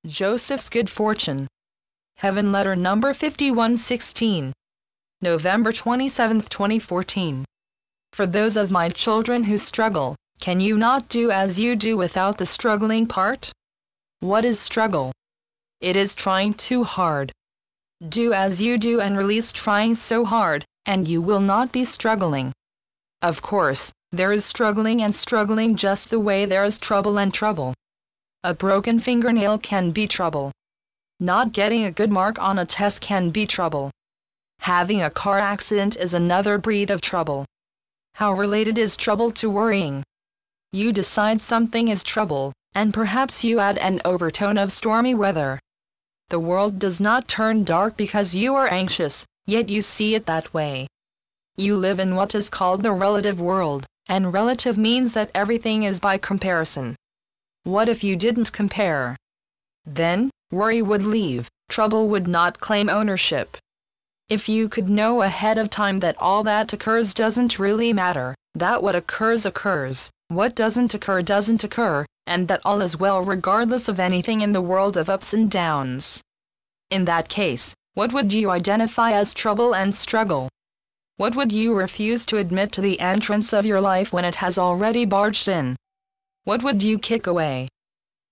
Joseph's Good Fortune. Heaven Letter Number 5116. November 27, 2014. For those of my children who struggle, can you not do as you do without the struggling part? What is struggle? It is trying too hard. Do as you do and release trying so hard, and you will not be struggling. Of course, there is struggling and struggling just the way there is trouble and trouble. A broken fingernail can be trouble. Not getting a good mark on a test can be trouble. Having a car accident is another breed of trouble. How related is trouble to worrying? You decide something is trouble, and perhaps you add an overtone of stormy weather. The world does not turn dark because you are anxious, yet you see it that way. You live in what is called the relative world, and relative means that everything is by comparison. What if you didn't compare? Then, worry would leave, trouble would not claim ownership. If you could know ahead of time that all that occurs doesn't really matter, that what occurs occurs, what doesn't occur, and that all is well regardless of anything in the world of ups and downs. In that case, what would you identify as trouble and struggle? What would you refuse to admit to the entrance of your life when it has already barged in? What would you kick away?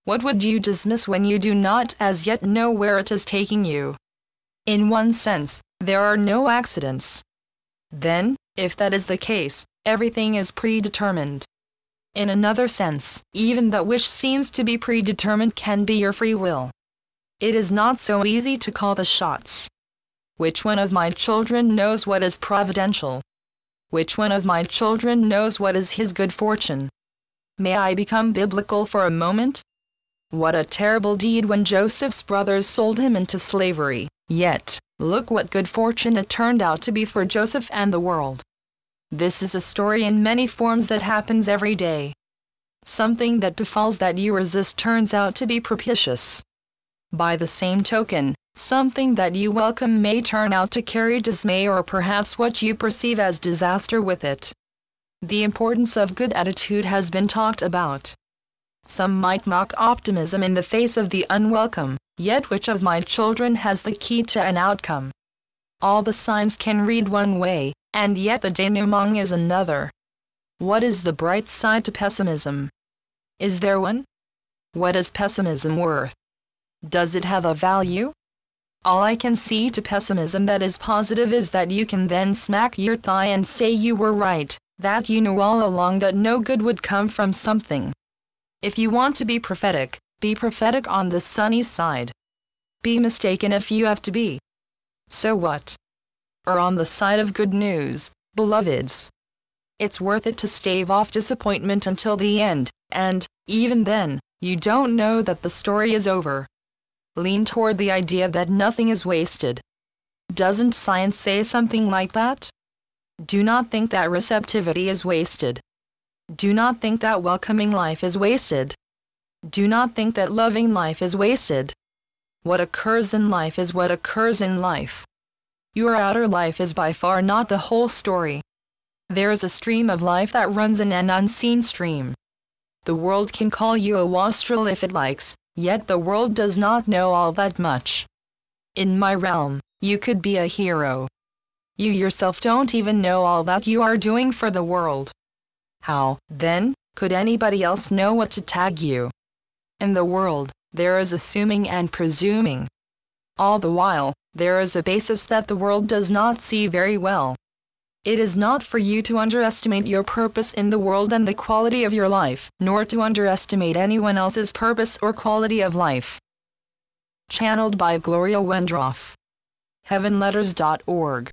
What would you dismiss when you do not as yet know where it is taking you? In one sense, there are no accidents. Then, if that is the case, everything is predetermined. In another sense, even that which seems to be predetermined can be your free will. It is not so easy to call the shots. Which one of my children knows what is providential? Which one of my children knows what is his good fortune? May I become biblical for a moment? What a terrible deed when Joseph's brothers sold him into slavery, yet, look what good fortune it turned out to be for Joseph and the world. This is a story in many forms that happens every day. Something that befalls that you resist turns out to be propitious. By the same token, something that you welcome may turn out to carry dismay or perhaps what you perceive as disaster with it. The importance of good attitude has been talked about. Some might mock optimism in the face of the unwelcome, yet which of my children has the key to an outcome? All the signs can read one way, and yet the denouement is another. What is the bright side to pessimism? Is there one? What is pessimism worth? Does it have a value? All I can see to pessimism that is positive is that you can then smack your thigh and say you were right, that you knew all along that no good would come from something. If you want to be prophetic on the sunny side. Be mistaken if you have to be. So what? Or on the side of good news, beloveds. It's worth it to stave off disappointment until the end, and, even then, you don't know that the story is over. Lean toward the idea that nothing is wasted. Doesn't science say something like that? Do not think that receptivity is wasted. Do not think that welcoming life is wasted. Do not think that loving life is wasted. What occurs in life is what occurs in life. Your outer life is by far not the whole story. There is a stream of life that runs in an unseen stream. The world can call you a wastrel if it likes, yet the world does not know all that much. In my realm, you could be a hero. You yourself don't even know all that you are doing for the world. How, then, could anybody else know what to tag you? In the world, there is assuming and presuming. All the while, there is a basis that the world does not see very well. It is not for you to underestimate your purpose in the world and the quality of your life, nor to underestimate anyone else's purpose or quality of life. Channeled by Gloria Wendroff. heavenletters.org